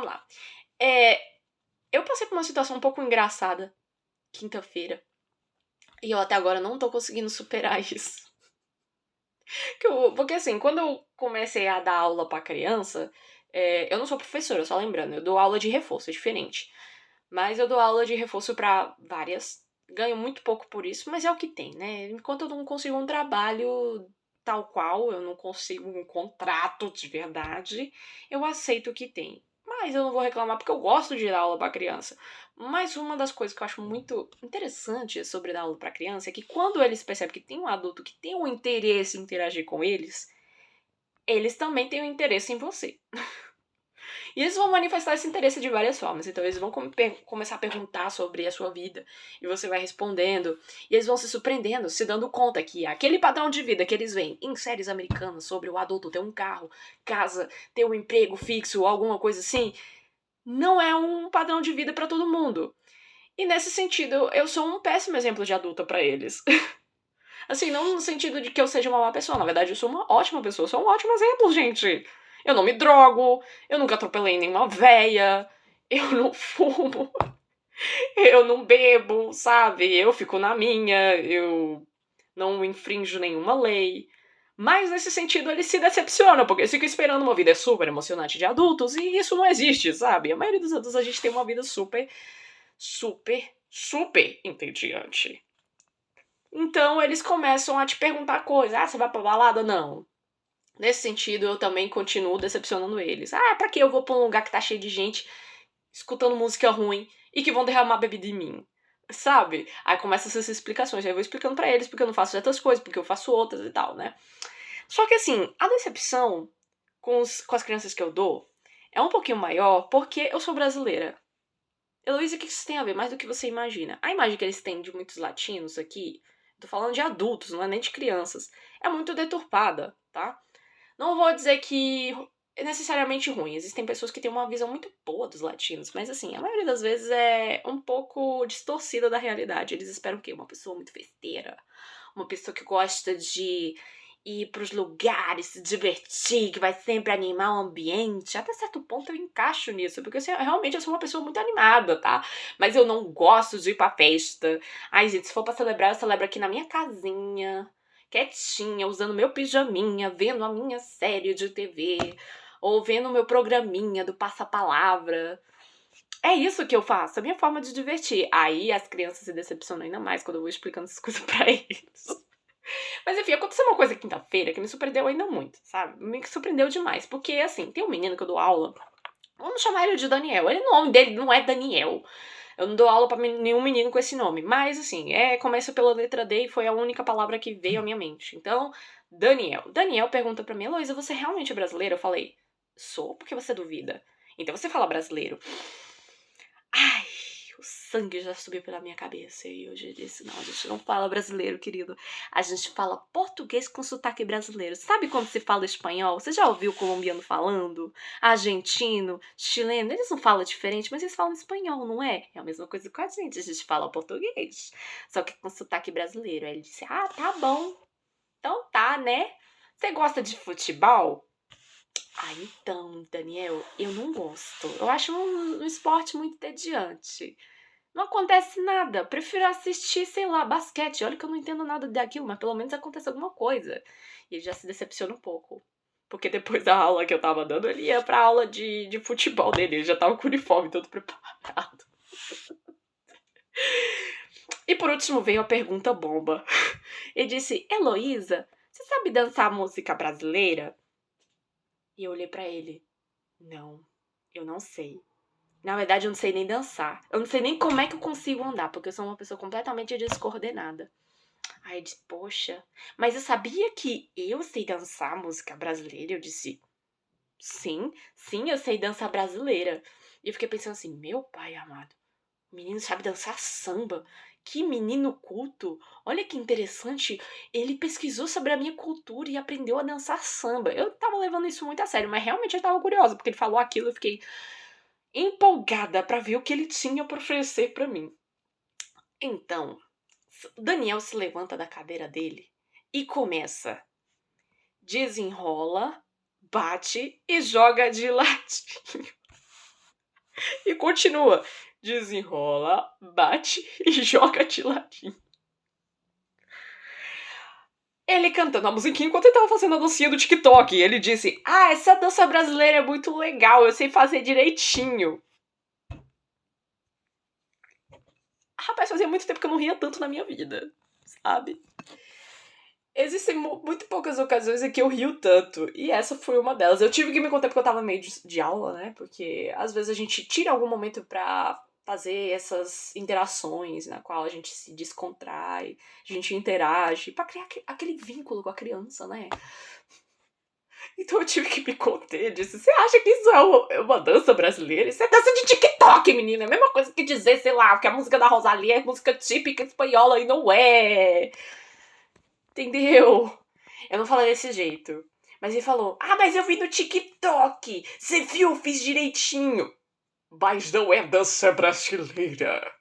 vamos lá. Eu passei por uma situação um pouco engraçada quinta-feira. E eu até agora não tô conseguindo superar isso. Porque assim, quando eu comecei a dar aula pra criança, eu não sou professora, só lembrando, eu dou aula de reforço, é diferente. Mas eu dou aula de reforço pra várias. Ganho muito pouco por isso, mas é o que tem, né? Enquanto eu não consigo um trabalho tal qual, eu não consigo um contrato de verdade, eu aceito o que tem. Mas eu não vou reclamar porque eu gosto de dar aula pra criança. Mas uma das coisas que eu acho muito interessante sobre dar aula pra criança é que quando eles percebem que tem um adulto que tem um interesse em interagir com eles também têm um interesse em você. E eles vão manifestar esse interesse de várias formas. Então eles vão começar a perguntar sobre a sua vida. E você vai respondendo. E eles vão se surpreendendo, se dando conta que aquele padrão de vida que eles veem em séries americanas sobre o adulto ter um carro, casa, ter um emprego fixo ou alguma coisa assim, não é um padrão de vida pra todo mundo. E nesse sentido, eu sou um péssimo exemplo de adulta pra eles. Assim, não no sentido de que eu seja uma má pessoa. Na verdade, eu sou uma ótima pessoa. Eu sou um ótimo exemplo, gente. Eu não me drogo, eu nunca atropelei nenhuma véia, eu não fumo, eu não bebo, sabe? Eu fico na minha, eu não infrinjo nenhuma lei. Mas nesse sentido eles se decepcionam, porque eles ficam esperando uma vida super emocionante de adultos e isso não existe, sabe? A maioria dos adultos a gente tem uma vida super, super, super entediante. Então eles começam a te perguntar coisas. Ah, você vai pra balada? Não. Nesse sentido, eu também continuo decepcionando eles. Ah, pra que eu vou pra um lugar que tá cheio de gente escutando música ruim e que vão derramar bebida em mim? Sabe? Aí começam essas explicações. Aí eu vou explicando pra eles porque eu não faço certas coisas, porque eu faço outras e tal, né? Só que assim, a decepção com as crianças que eu dou é um pouquinho maior porque eu sou brasileira. Heloísa, o que isso tem a ver? Mais do que você imagina. A imagem que eles têm de muitos latinos aqui, tô falando de adultos, não é nem de crianças, é muito deturpada, tá? Não vou dizer que é necessariamente ruim. Existem pessoas que têm uma visão muito boa dos latinos, mas assim, a maioria das vezes é um pouco distorcida da realidade. Eles esperam o quê? Uma pessoa muito festeira, uma pessoa que gosta de ir pros lugares, se divertir, que vai sempre animar o ambiente. Até certo ponto eu encaixo nisso, porque realmente eu sou uma pessoa muito animada, tá? Mas eu não gosto de ir pra festa. Ai, gente, se for pra celebrar, eu celebro aqui na minha casinha, quietinha, usando meu pijaminha, vendo a minha série de TV, ou vendo o meu programinha do Passa-Palavra. É isso que eu faço, a minha forma de divertir. Aí as crianças se decepcionam ainda mais quando eu vou explicando essas coisas pra eles. Mas enfim, aconteceu uma coisa quinta-feira que me surpreendeu ainda muito, sabe? Me surpreendeu demais. Porque, assim, tem um menino que eu dou aula. Vamos chamar ele de Daniel. O nome dele não é Daniel. Eu não dou aula pra nenhum menino com esse nome. Mas, assim, começa pela letra D e foi a única palavra que veio à minha mente. Então, Daniel. Daniel pergunta pra mim, Heloísa, você realmente é brasileira? Eu falei, sou, porque você duvida. Então você fala brasileiro. Ai, o sangue já subiu pela minha cabeça. E eu já disse, não, a gente não fala brasileiro, querido. A gente fala português com sotaque brasileiro. Sabe quando se fala espanhol? Você já ouviu o colombiano falando? Argentino, chileno? Eles não falam diferente, mas eles falam espanhol, não é? É a mesma coisa com a gente fala português. Só que com sotaque brasileiro. Aí ele disse, ah, tá bom. Então tá, né? Você gosta de futebol? Ah, então, Daniel, eu não gosto. Eu acho um esporte muito entediante. Não acontece nada. Prefiro assistir, sei lá, basquete. Olha que eu não entendo nada daquilo, mas pelo menos acontece alguma coisa. E ele já se decepciona um pouco. Porque depois da aula que eu tava dando, ele ia pra aula de futebol dele. Ele já tava com o uniforme todo preparado. E por último veio a pergunta bomba. Ele disse, Heloísa, você sabe dançar música brasileira? E eu olhei pra ele. Não, eu não sei. Na verdade, eu não sei nem dançar. Eu não sei nem como é que eu consigo andar, porque eu sou uma pessoa completamente descoordenada. Aí eu disse, poxa, mas eu sabia que eu sei dançar música brasileira? Eu disse, sim, eu sei dançar brasileira. E eu fiquei pensando assim, meu pai amado, o menino sabe dançar samba. Que menino culto. Olha que interessante. Ele pesquisou sobre a minha cultura e aprendeu a dançar samba. Eu tava levando isso muito a sério, mas realmente eu tava curiosa, porque ele falou aquilo, eu fiquei empolgada pra ver o que ele tinha pra oferecer pra mim. Então, Daniel se levanta da cadeira dele e começa. Desenrola, bate e joga de ladinho. E continua. Desenrola, bate e joga de ladinho. Ele cantando a musiquinha enquanto ele tava fazendo a dancinha do TikTok. E ele disse, essa dança brasileira é muito legal, eu sei fazer direitinho. Rapaz, fazia muito tempo que eu não ria tanto na minha vida, sabe? Existem muito poucas ocasiões em que eu rio tanto, e essa foi uma delas. Eu tive que me conter porque eu tava meio de aula, né? Porque às vezes a gente tira algum momento pra fazer essas interações na qual a gente se descontrai, a gente interage, pra criar aquele vínculo com a criança, né? Então eu tive que me conter disso. Você acha que isso é uma dança brasileira? Isso é dança de TikTok, menina. É a mesma coisa que dizer, sei lá, que a música da Rosalía é música típica espanhola e não é. Entendeu? Eu não falei desse jeito. Mas ele falou, mas eu vi no TikTok. Você viu? Eu fiz direitinho. Mas não é dança brasileira.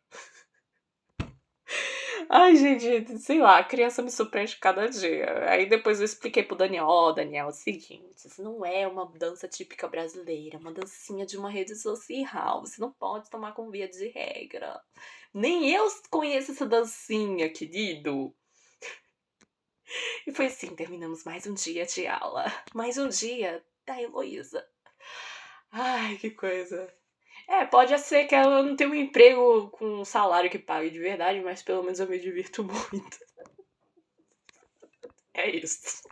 Ai, gente, sei lá, a criança me surpreende cada dia. Aí depois eu expliquei pro Daniel, Daniel, é o seguinte, isso não é uma dança típica brasileira, é uma dancinha de uma rede social, você não pode tomar como via de regra. Nem eu conheço essa dancinha, querido. E foi assim, terminamos mais um dia de aula. Mais um dia da Heloísa. Ai, que coisa. Pode ser que ela não tenha um emprego com um salário que pague de verdade, mas pelo menos eu me divirto muito. É isso.